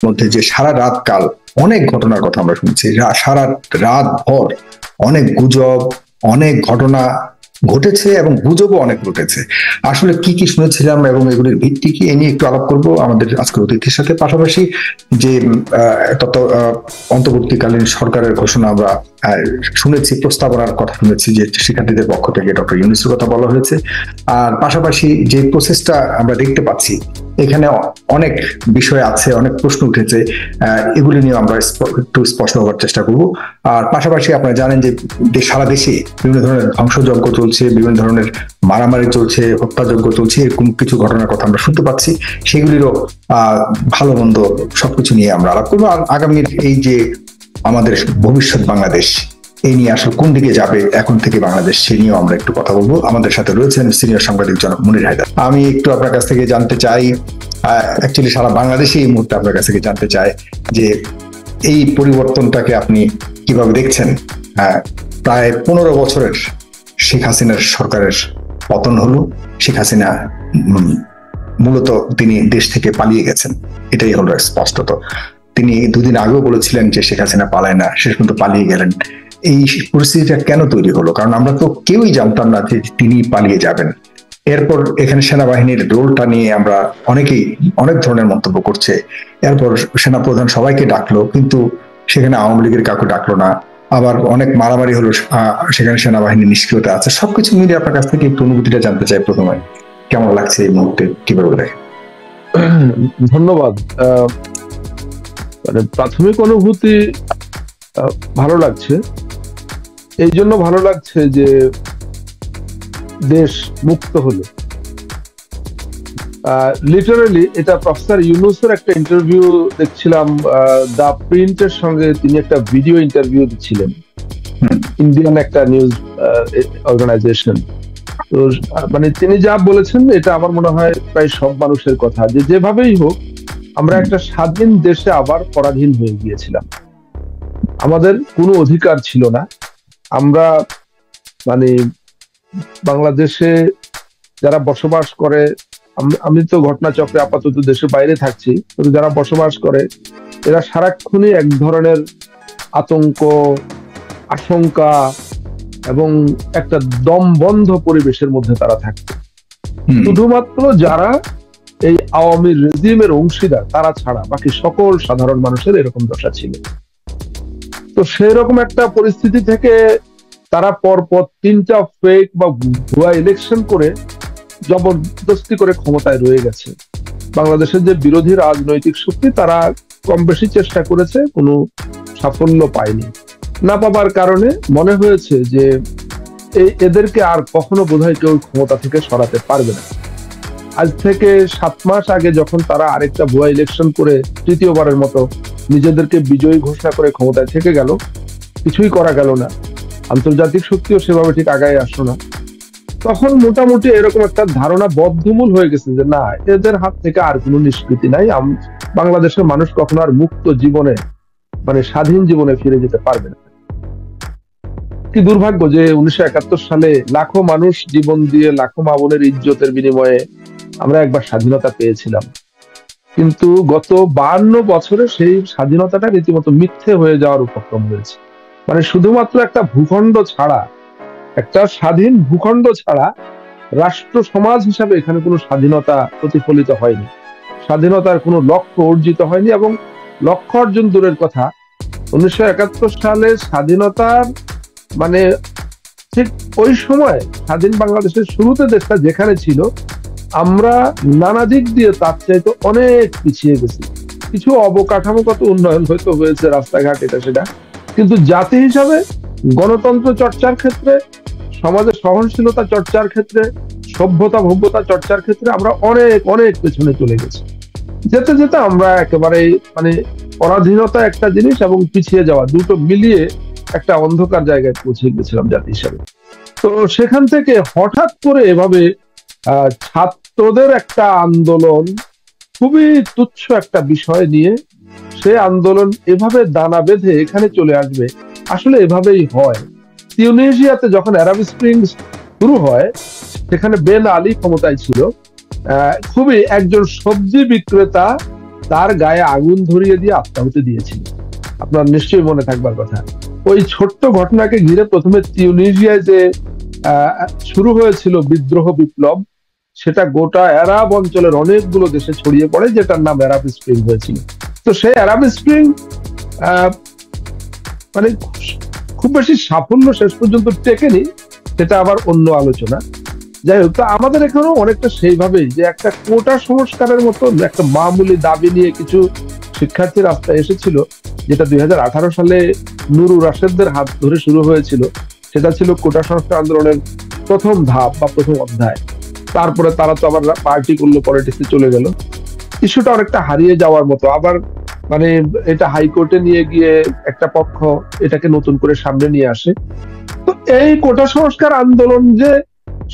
মধ্যে যে সারা রাত কাল অনেক ঘটনার কথা আমরা শুনছি, সারা রাত ভর অনেক গুজব, অনেক ঘটনা ঘটেছে এবং গুজবও অনেক ঘটেছে। আসলে কি কি শুনেছিলাম এবং এগুলির ভিত্তি কি, এ নিয়ে একটু আলাপ করবো আমাদের আজকের অতিথির সাথে। পাশাপাশি যে তত অন্তর্বর্তীকালীন সরকারের ঘোষণা আমরা শুনেছি, প্রস্তাবনার কথা শুনেছি যে শিক্ষার্থীদের পক্ষ থেকে ডক্টর ইউনূসের কথা বলা হয়েছে। আর পাশাপাশি যে প্রসেসটা আমরা দেখতে পাচ্ছি, এখানে অনেক বিষয় আছে, অনেক প্রশ্ন উঠেছে, এগুলি নিয়ে আমরা একটু স্পষ্ট হওয়ার চেষ্টা করব। আর পাশাপাশি আপনারা জানেন যে সারা দেশে বিভিন্ন ধরনের ধ্বংসযজ্ঞ চলছে, বিভিন্ন ধরনের মারামারি চলছে, হত্যাযজ্ঞ চলছে, এরকম কিছু ঘটনার কথা আমরা শুনতে পাচ্ছি। সেগুলিরও ভালো মন্দ সবকিছু নিয়ে আমরা আলাপ করবো। আর আগামীর এই যে আমাদের ভবিষ্যৎ বাংলাদেশ, এই নিয়ে আসলে কোন দিকে যাবে এখন থেকে বাংলাদেশ, সে নিয়েও আমরা একটু কথা বলবো। আমাদের সাথে রয়েছেন সিনিয়র সাংবাদিক জনাব মনির হায়দার। আমি একটু আপনার কাছ থেকে জানতে চাই, অ্যাকচুয়ালি সারা বাংলাদেশে এই মুহূর্তে আপনার কাছ থেকে জানতে চাই যে এই পরিবর্তনটাকে আপনি কিভাবে দেখছেন। প্রায় 15 বছরের শেখ হাসিনার সরকারের পতন হলো। শেখ হাসিনা মূলত তিনি দেশ থেকে পালিয়ে গেছেন, এটাই হলো স্পষ্টত। তিনি দুদিন আগেও বলেছিলেন যে শেখ হাসিনা পালায় না, শেষ পর্যন্ত পালিয়ে গেলেন। এই পরিস্থিতিটা কেন তৈরি হলো? কারণ আমরা তো কেউই জানতাম না যে তিনি পালিয়ে যাবেন। এরপর এখানে সেনাবাহিনীর রোলটা নিয়ে আমরা অনেকেই অনেক ধরনের মন্তব্য করছে। এরপর সেনাপ্রধান সবাইকে ডাকলো, কিন্তু সেখানে আওয়ামী লীগের কাউকে ডাকলো না। আবার অনেক মারামারি হলো, সেখানে সেনাবাহিনীর নিষ্ক্রিয়তা আছে। সবকিছু মিলিয়ে আপনার কাছ থেকে একটু অনুভূতিটা জানতে চাই প্রথমে, কেমন লাগছে এই মুহূর্তে, কিভাবে দেখেন? ধন্যবাদ। মানে প্রাথমিক অনুভূতি ভালো লাগছে। এই জন্য ভালো লাগছে যে দেশ মুক্ত হলো। লিটারালি এটা প্রফেসর ইউনূসের একটা ইন্টারভিউ দেখছিলাম, দা প্রিন্টের সঙ্গে তিনি একটা ভিডিও ইন্টারভিউ দিচ্ছিলেন, ইন্ডিয়ান একটা নিউজ অর্গানাইজেশন। তো মানে তিনি যা বলেছেন এটা আমার মনে হয় প্রায় সব মানুষের কথা, যে যেভাবেই হোক আমরা একটা স্বাধীন দেশে আবার পরাধীন হয়ে গিয়েছিলাম। আমাদের কোনো অধিকার ছিল না। আমরা মানে বাংলাদেশে যারা বসবাস করে, আমি তো ঘটনাচক্রে আপাতত দেশের বাইরে থাকছি, কিন্তু যারা বসবাস করে এরা সারাক্ষণই এক ধরনের আতঙ্ক, আশঙ্কা এবং একটা দমবন্ধ পরিবেশের মধ্যে তারা থাকতো। শুধুমাত্র যারা এই আওয়ামী রেজিমের অংশীদার তারা ছাড়া বাকি সকল সাধারণ মানুষের এরকম দশা ছিল। তো সেরকম একটা পরিস্থিতি থেকে তারা পরপর 3টা ফেক বা ভুয়া ইলেকশন করে জবরদস্তি করে ক্ষমতায় রয়ে গেছে। বাংলাদেশের যে বিরোধী রাজনৈতিক শক্তি তারা কম বেশি চেষ্টা করেছে, কোনো সাফল্য পায়নি। না পাবার কারণে মনে হয়েছে যে এদেরকে আর কখনো বোধহয় কেউ ক্ষমতা থেকে সরাতে পারবে না। আজ থেকে 7 মাস আগে যখন তারা আরেকটা ভুয়া ইলেকশন করে তৃতীয়বারের মতো নিজেদেরকে বিজয়ী ঘোষণা করে ক্ষমতায় থেকে গেল, কিছুই করা গেল না, আন্তর্জাতিক শক্তিও সেভাবে ঠিক আগায় আসলো না, তখন মোটামুটি এরকম একটা ধারণা বদ্ধমূল হয়ে গেছে যে না, এদের হাত থেকে আর কোনো নিষ্কৃতি নাই, বাংলাদেশের মানুষ কখনো আর মুক্ত জীবনে মানে স্বাধীন জীবনে ফিরে যেতে পারবে না। কি দুর্ভাগ্য যে 1971 সালে লাখো মানুষ জীবন দিয়ে, লাখো মা বোনের ইজ্জতের বিনিময়ে আমরা একবার স্বাধীনতা পেয়েছিলাম, কিন্তু গত 52 বছরে সেই স্বাধীনতাটা রীতিমতো মিথ্যে হয়ে যাওয়ার উপক্রম হয়েছে। মানে শুধুমাত্র একটা ভূখণ্ড ছাড়া, একটা স্বাধীন ভূখণ্ড ছাড়া রাষ্ট্র সমাজ হিসাবে এখানে কোনো স্বাধীনতা প্রতিফলিত হয়নি, স্বাধীনতার কোনো লক্ষ্য অর্জিত হয়নি। এবং লক্ষ্য অর্জন দূরের কথা, 1971 সালে স্বাধীনতার মানে ঠিক ওই সময় স্বাধীন বাংলাদেশের শুরুতে দেশটা যেখানে ছিল, আমরা নানা দিক দিয়ে তার চাইতে অনেক পিছিয়ে গেছি। কিছু অবকাঠামোগত উন্নয়ন হয়তো হয়েছে, রাস্তাঘাট এটা সেটা, কিন্তু জাতি হিসাবে গণতন্ত্র চর্চার ক্ষেত্রে, সমাজের সহনশীলতা চর্চার ক্ষেত্রে, সভ্যতা ভব্যতা চর্চার ক্ষেত্রে আমরা অনেক অনেক পেছনে চলে গেছি। যেতে যেতে আমরা একেবারে মানে পরাধীনতা একটা জিনিস এবং পিছিয়ে যাওয়া দুটো মিলিয়ে একটা অন্ধকার জায়গায় পৌঁছে গেছিলাম জাতি হিসাবে। তো সেখান থেকে হঠাৎ করে এভাবে ছাত্রদের একটা আন্দোলন, খুবই তুচ্ছ একটা বিষয় নিয়ে সে আন্দোলন এভাবে দানা বেঁধে এখানে চলে আসবে, আসলে এভাবেই হয়। তিউনিসিয়াতে যখন আরব স্প্রিং শুরু হয়, সেখানে বেন আলী ক্ষমতায় ছিল। খুবই একজন সবজি বিক্রেতা তার গায়ে আগুন ধরিয়ে দিয়ে আত্মাহুতি দিয়েছিল। আপনার নিশ্চয়ই মনে থাকবার কথা। ওই ছোট্ট ঘটনাকে ঘিরে প্রথমে তিউনিসিয়ায় যে শুরু হয়েছিল বিদ্রোহ বিপ্লব, সেটা গোটা আরব অঞ্চলের অনেকগুলো দেশে ছড়িয়ে পড়ে, যেটার নাম আরব স্প্রিং হয়েছিল। তো সেই আরব স্প্রিং মানে খুব বেশি সাফল্য শেষ পর্যন্ত টেকেনি, সেটা আবার অন্য আলোচনা। যাই হোক, তো আমাদের এখানেও অনেকটা সেইভাবেই যে একটা কোটা সংস্কারের মতো একটা মামুলি দাবি নিয়ে কিছু শিক্ষার্থী রাস্তায় এসেছিল, যেটা 2018 সালে নুরুর রাশেদদের হাত ধরে শুরু হয়েছিল। সেটা ছিল কোটা সংস্কার আন্দোলনের প্রথম ধাপ বা প্রথম অধ্যায়। তারপরে তারা তো আবার পার্টি করলো, পলিটিক্সে চলে গেল। ইস্যুটা অনেকটা হারিয়ে যাওয়ার মতো। আবার মানে এটা হাইকোর্টে নিয়ে গিয়ে একটা পক্ষ এটাকে নতুন করে সামনে নিয়ে আসে। তো এই কোটা সংস্কার আন্দোলন যে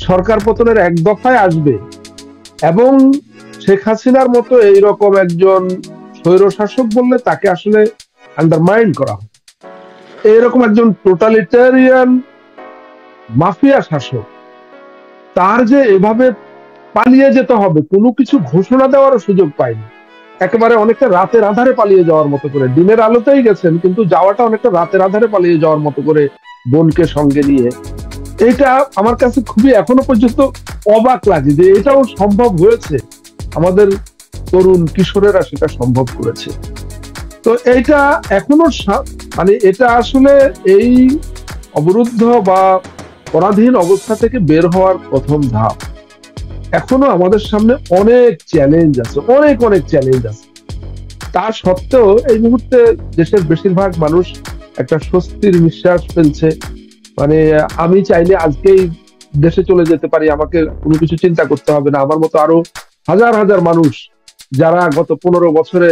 সরকার পতনের এক দফায় আসবে এবং শেখ হাসিনার মতো এইরকম একজন স্বৈরশাসক বললে তাকে আসলে আন্ডারমাইন করা হয়, এইরকম একজন টোটালিটারিয়ান মাফিয়া শাসক, তার যে এভাবে পালিয়ে যেতে হবে, কোনো কিছু ঘোষণা দেওয়ারও সুযোগ পায়নি। একেবারে অনেকটা রাতের আধারে পালিয়ে যাওয়ার মতো করে, দিনের আলোতেই গেছেন কিন্তু যাওয়াটা অনেকটা রাতের আধারে পালিয়ে যাওয়ার মতো করে বোনকে সঙ্গে নিয়ে। এটা আমার কাছে খুবই এখনো পর্যন্ত অবাক লাগে যে এটাও সম্ভব হয়েছে, আমাদের তরুণ কিশোরেরা সেটা সম্ভব করেছে। তো এইটা এখনো মানে এটা আসলে এই অবরুদ্ধ বা পরাধীন অবস্থা থেকে বের হওয়ার প্রথম ধাপ। এখনো আমাদের সামনে অনেক চ্যালেঞ্জ আছে, অনেক অনেক চ্যালেঞ্জ আছে। তা সত্ত্বেও এই মুহূর্তে দেশের বেশিরভাগ মানুষ একটা স্বস্তির নিঃশ্বাস ফেলছে। মানে আমি চাইলে আজকেই দেশে চলে যেতে পারি, আমাকে কোনো কিছু চিন্তা করতে হবে না। আমার মতো আরো হাজার হাজার মানুষ যারা গত 15 বছরে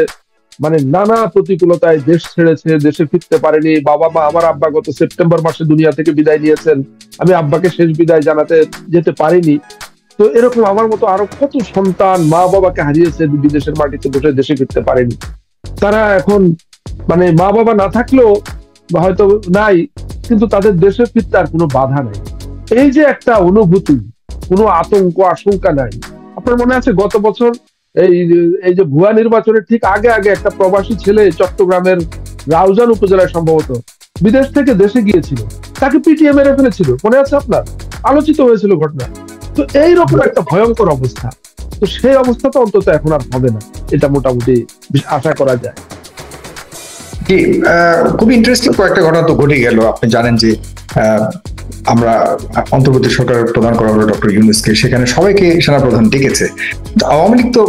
মানে নানা প্রতিকূলতায় দেশ ছেড়েছে, দেশে ফিরতে পারেনি। বাবা মা, আমার আব্বা গত সেপ্টেম্বর মাসে দুনিয়া থেকে বিদায় নিয়েছেন, আমি আব্বাকে শেষ বিদায় জানাতে যেতে পারিনি। তো এরকম আমার মতো আরো কত সন্তান মা বাবাকে হারিয়েছে, বিদেশের মাটিতে বসে দেশে ফিরতে পারেনি। তারা এখন মানে মা বাবা না থাকলেও হয়তো নাই, কিন্তু তাদের দেশে ফিরতে আর কোনো বাধা নাই। এই যে একটা অনুভূতি, কোনো আতঙ্ক আশঙ্কা নাই। আপনার মনে আছে গত বছর এই যে ভুয়া নির্বাচনের ঠিক আগে আগে একটা প্রবাসী ছেলে চট্টগ্রামের রাউজান উপজেলায় সম্ভবত বিদেশ থেকে দেশে গিয়েছিল, তাকে পিটিয়ে মেরে ফেলেছিল, মনে আছে আপনার? আলোচিত হয়েছিল ঘটনা। তো এইরকম একটা ভয়ঙ্কর অবস্থা, তো সেই অবস্থা তো অন্তত এখন আর হবে না, এটা মোটামুটি আশা করা যায়। জি, খুব ইন্টারেস্টিং কয়েকটা ঘটনা তো ঘটে গেল। আপনি জানেন যে আমরা অন্তর্বর্তী সরকারের প্রধান করা হলো ডক্টর ইউনূসকে, সেখানে সবাইকে সেনাপ্রধান ডেকেছে। আওয়ামী লীগ তো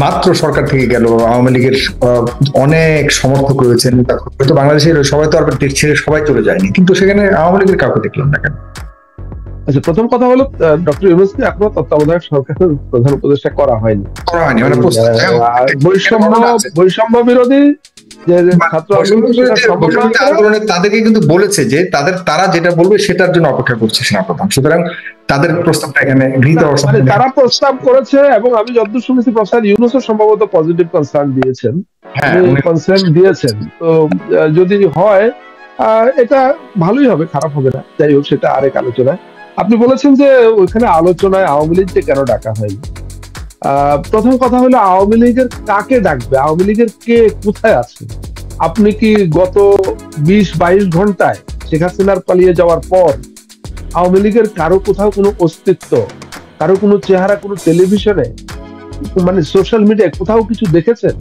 মাত্র সরকার থেকে গেল, আওয়ামী লীগের অনেক সমর্থক রয়েছেন, হয়তো বাংলাদেশের সবাই তো আর দেশ ছেড়ে সবাই চলে যায়নি, কিন্তু সেখানে আওয়ামী লীগের কাউকে দেখলাম না কেন? আচ্ছা, প্রথম কথা হলো ডক্টর ইউনূসকে এখনো তত্ত্বাবধায়ক সরকারের প্রধান উপদেষ্টা করা হয়নি। মানে বৈষম্য বিরোধী যে ছাত্র আন্দোলনে তাদেরকে কিন্তু বলেছে যে তারা যেটা বলবে সেটার জন্য অপেক্ষা করছে সেনাপ্রধান, সুতরাং তাদের প্রস্তাবটা এখানে গৃহীত মানে তারা প্রস্তাব করেছে এবং আমি যতদূর শুনেছি প্রফেসর ইউনূসও সম্ভবত পজিটিভ কনসার্ন দিয়েছেন, কনসার্ন দিয়েছেন। তো যদি হয় এটা ভালোই হবে, খারাপ হবে না। যাই হোক, সেটা আরেক আলোচনায়। আপনি বলেছেন যে ওইখানে আলোচনায় আওয়ামী লীগকে কেন ডাকা হয়নি। প্রথম কথা হলো আওয়ামী লীগের কাকে ডাকবে, আওয়ামী লীগের কে কোথায় আছে? আপনি কি গত 20-22 ঘন্টায় শেখ হাসিনার পালিয়ে যাওয়ার পর আওয়ামী লীগের কারো কোথাও কোনো অস্তিত্ব, কারো কোনো চেহারা কোনো টেলিভিশনে মানে সোশ্যাল মিডিয়ায় কোথাও কিছু দেখেছেন?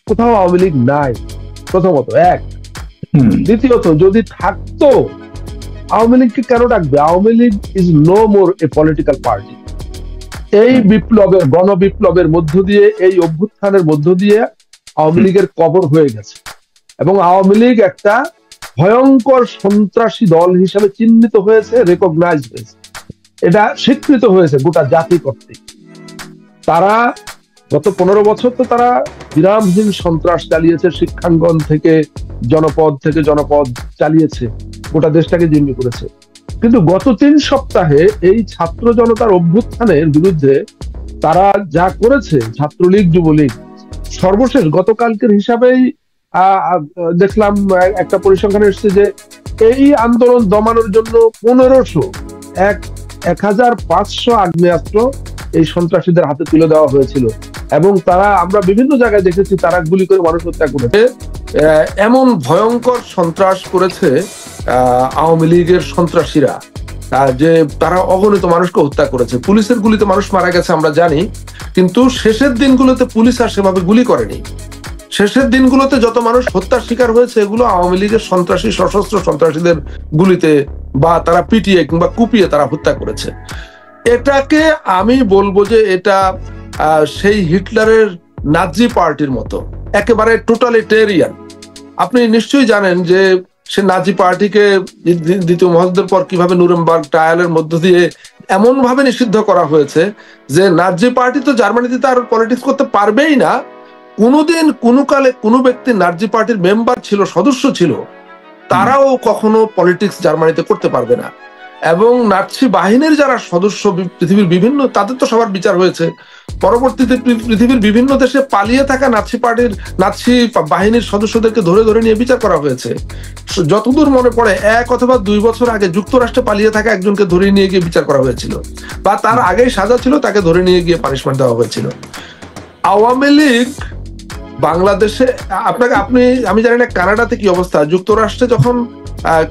কোথাও আওয়ামী লীগ নাই, প্রথমত এক। দ্বিতীয়ত, যদি থাকতো আওয়ামী লীগকে কেন ডাকবে? Awami League is no more a political party. এই বিপ্লবের, গণবিপ্লবের মধ্য দিয়ে, এই অভ্যুত্থানের মধ্য দিয়ে আওয়ামী লীগের কবর হয়ে গেছে এবং আওয়ামী লীগ একটা ভয়ঙ্কর সন্ত্রাসী দল হিসেবে চিহ্নিত হয়েছে, রেকগনাইজ হয়েছে, এটা স্বীকৃত হয়েছে গোটা জাতি কর্তৃক। তারা গত 15 বছর তো তারা বিরামহীন সন্ত্রাস চালিয়েছে, শিক্ষাঙ্গন থেকে জনপদ চালিয়েছে, গোটা দেশটাকে জিম্মি করেছে। কিন্তু গত 3 সপ্তাহে এই ছাত্র জনতার অভ্যুত্থানের বিরুদ্ধে তারা যা করেছে, ছাত্রলীগ যুবলীগ, সর্বশেষ গতকালকের হিসাবেই দেখলাম একটা পরিসংখ্যান এসেছে যে এই আন্দোলন দমানোর জন্য 1500 1500 আগ্নেয়াস্ত্র এই সন্ত্রাসীদের হাতে তুলে দেওয়া হয়েছিল এবং তারা, আমরা বিভিন্ন জায়গায় দেখেছি তারা গুলি করে মানুষ হত্যা করেছে। এমন ভয়ঙ্কর সন্ত্রাস করেছে আওয়ামী লীগের সন্ত্রাসীরা যে তারা অগণিত মানুষকে হত্যা করেছে। পুলিশের গুলিতে মানুষ মারা গেছে আমরা জানি, কিন্তু শেষের দিনগুলোতে পুলিশ আর সেভাবে গুলি করেনি। শেষের দিনগুলোতে যত মানুষ হত্যার শিকার হয়েছে এগুলো আওয়ামী লীগের সন্ত্রাসী, সশস্ত্র সন্ত্রাসীদের গুলিতে বা তারা পিটিয়ে কিংবা কুপিয়ে তারা হত্যা করেছে। এটাকে আমি বলবো যে এটা সেই হিটলারের নাজি পার্টির মতো, একেবারে টোটালিটেরিয়ান। আপনি নিশ্চয়ই জানেন যে সে নাজি পার্টিকে দ্বিতীয় মহাযুদ্ধের পর কিভাবে নুরেমবার্গ ট্রায়ালের মধ্য দিয়ে এমন ভাবে নিষিদ্ধ করা হয়েছে যে নাজি পার্টি তো জার্মানিতে তার পলিটিক্স করতে পারবেই না। কোনোদিন কোনো কালে কোনো ব্যক্তি নাজি পার্টির মেম্বার ছিল, সদস্য ছিল, তারাও কখনো পলিটিক্স জার্মানিতে করতে পারবে না। এবং নাৎসি বাহিনীর যারা সদস্য পৃথিবীর বিভিন্ন, তাদের তো সবার বিচার হয়েছে। পরবর্তীতে পৃথিবীর বিভিন্ন দেশে পালিয়ে থাকা নাৎসি পার্টির, নাৎসি বাহিনীর সদস্যদেরকে ধরে ধরে নিয়ে বিচার করা হয়েছে। যতদূর মনে পড়ে 1 অথবা 2 বছর আগে যুক্তরাষ্ট্রে পালিয়ে থাকা একজনকে ধরে নিয়ে গিয়ে বিচার করা হয়েছিল, বা তার আগেই সাজা ছিল, তাকে ধরে নিয়ে গিয়ে পানিশমেন্ট দেওয়া হয়েছিল। আওয়ামী লীগ বাংলাদেশে, আমি জানি না কানাডাতে কি অবস্থা, যুক্তরাষ্ট্রে যখন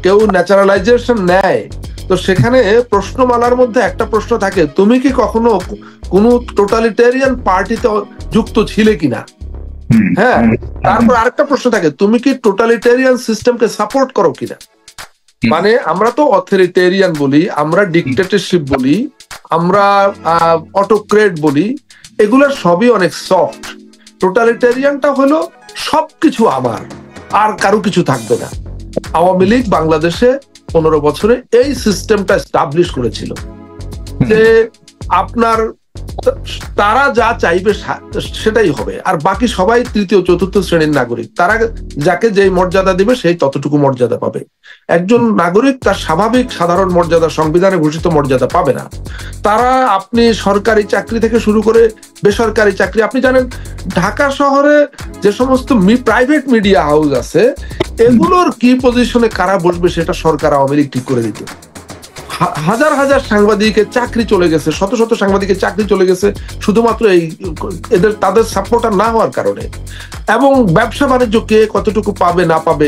কেউ ন্যাচারালাইজেশন নেয় তো সেখানে প্রশ্নমালার মধ্যে একটা প্রশ্ন থাকে, তুমি কি কখনো কোনো টোটালিটেরিয়ান পার্টিতে যুক্ত ছিলে কিনা। হ্যাঁ, তারপর আরেকটা প্রশ্ন থাকে, তুমি কি টোটালিটেরিয়ান সিস্টেমকে সাপোর্ট করো কিনা। মানে আমরা তো অথরিটেরিয়ান বলি, আমরা ডিক্টেটরশিপ বলি, আমরা অটোক্রেট বলি, এগুলোর সবই অনেক সফট। টোটালিটেরিয়ানটা হলো সবকিছু আমার, আর কারো কিছু থাকবে না। আওয়ামী লীগ বাংলাদেশে 15 বছরে এই সিস্টেমটা এস্টাবলিশ করেছিল যে আপনার, তারা যা চাইবে সেটাই হবে, আর বাকি সবাই তৃতীয় চতুর্থ শ্রেণীর নাগরিক। তারা যাকে যেই মর্যাদা দিবে সেই ততটুকু মর্যাদা পাবে। একজন নাগরিক তার স্বাভাবিক সাধারণ মর্যাদা, সংবিধানে ঘোষিত মর্যাদা পাবে না। তারা, আপনি সরকারি চাকরি থেকে শুরু করে বেসরকারি চাকরি, আপনি জানেন ঢাকা শহরে যে সমস্ত প্রাইভেট মিডিয়া হাউস আছে এগুলোর কি পজিশনে কারা বসবে সেটা সরকার আওয়ামী লীগ ঠিক করে দিত। হাজার হাজার সাংবাদিকের চাকরি চলে গেছে, শত শত সাংবাদিকের চাকরি চলে গেছে শুধুমাত্র তাদের সাপোর্টার না হওয়ার কারণে। এবং ব্যবসা বাণিজ্য কে কতটুকু পাবে না পাবে,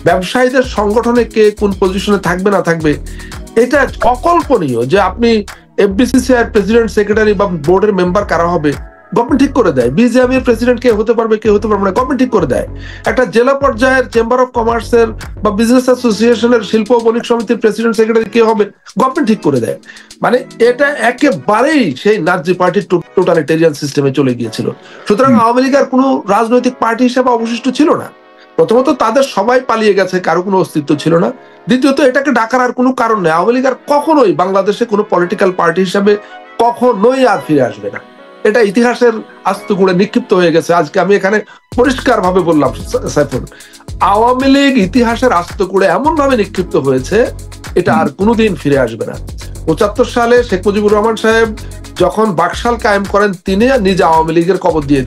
ব্যবসায়ীদের সংগঠনে কে কোন পজিশনে থাকবে না থাকবে, এটা অকল্পনীয় যে আপনি এফবিসিসিআই এর প্রেসিডেন্ট, সেক্রেটারি বা বোর্ডের মেম্বার কারা হবে গভর্নমেন্ট ঠিক করে দেয়। বিজিএমই এর প্রেসিডেন্ট কে হতে পারবে কে হতে পারবে না গভর্নমেন্ট ঠিক করে দেয়। একটা জেলা পর্যায়ের চেম্বার অফ কমার্সের বা বিজনেস অ্যাসোসিয়েশনের শিল্প বণিক সমিতির প্রেসিডেন্ট, সেক্রেটারি কে হবে গভর্নমেন্ট ঠিক করে দেয়। মানে এটা একেবারেই সেই নাজি পার্টির টোটালিটেরিয়ান সিস্টেমে চলে গিয়েছিল। সুতরাং আওয়ামী লীগ আর কোনো রাজনৈতিক পার্টি হিসেবে অবশিষ্ট ছিল না। প্রথমত তাদের সবাই পালিয়ে গেছে, কারো কোনো অস্তিত্ব ছিল না। দ্বিতীয়ত এটাকে ডাকার আর কোনো কারণ নেই। আওয়ামী লীগ আর কখনোই বাংলাদেশে কোনো পলিটিক্যাল পার্টি হিসেবে কখনোই আর ফিরে আসবে না। এটা ইতিহাসের আস্তগুড়ে নিক্ষিপ্ত হয়ে গেছে। আজকে আমি এখানে পরিষ্কার ভাবে বললাম সাইফুল, আওয়ামী লীগ ইতিহাসের আস্তগুড়ে এমন ভাবে নিক্ষিপ্ত হয়েছে এটা আর কোনোদিন ফিরে আসবে না। 75 সালে শেখ মুজিবুর রহমান সাহেব যখন বাকশাল কায়েম করেন তিনি নিজে আওয়ামী লীগের কবর দিয়ে